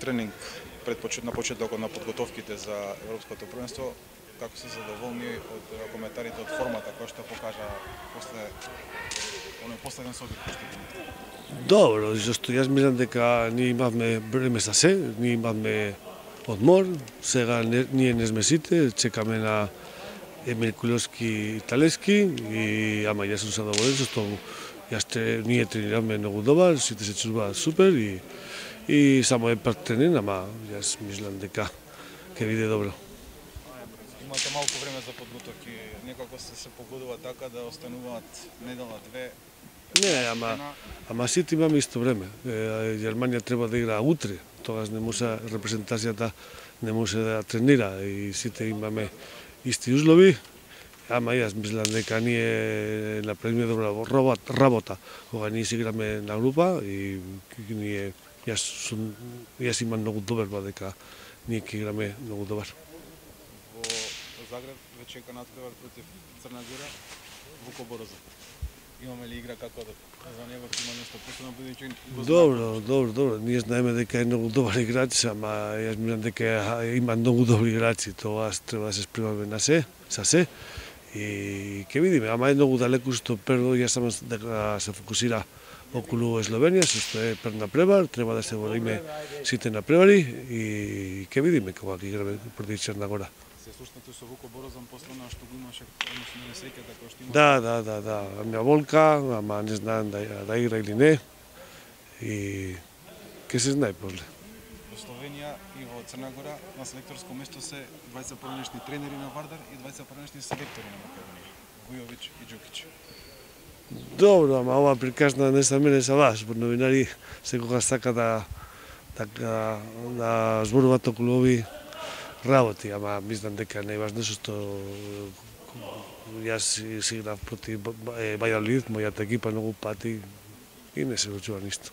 тренинг на почетокот на подготовките за Европското првенство. Како се задоволни од коментарите од формата која што покажа после оној последен собир кој што имате? Добро, зашто јас мислам дека ние имавме време за се, ние имавме одмор, сега ние не сме сите, чекаме на Емил Куловски и Талески, ама јас сум задоволен, зашто ние тренираме многу добар, сите се чувствуваат супер и само е тренин, ама јас мислам дека ќе биде добро. Имате малку време за подготовки, некако се погодува така да остануваат недела две. Не, ама сите имаме исто време. Германија треба да игра утре, тогаш не може репрезентацијата не може да тренира и сите имаме исти услови. Ама јас мислам дека ние направиме добра работа кога ние си играме на група и јас имам многу доверба дека ние ќе играме многу добар. Во Загреб ве чека натпревар против Црна Гора, Вуко Борозов. Имаме ли игра како за него, има нешто посебно бидејќи Добро. Ние знаеме дека е многу добар играч, ама јас мислам дека има многу добри играчи, тогаш треба да се спремаме на се, за се. И ќе видиме, ама е многу далеку што прво јас само дека се фокусира околу Словенија, што е пред напревар, треба да се бориме сите напревари и ќе видиме кога ќе играме против Црна Гора. Се слушнате со Вуко Борозов после на што го имаше несреќата која што има? Да. Мја волка, ама не знаам да игра или не. И ќе се знае после. Во Словенија и во Црна Гора на селекторско место се 20 поранешни тренери на Вардар и 20 поранешни селектори на Македонија, Вујовиќ и Џукиќ. Добро, ама ова приказна не са мене, са вас, новинари секогаш сака да зборуваат околу овие работи, ама мислам дека не е важно што јас си играв против Вајалид, мојата екипа многу пати и не се случува ништо.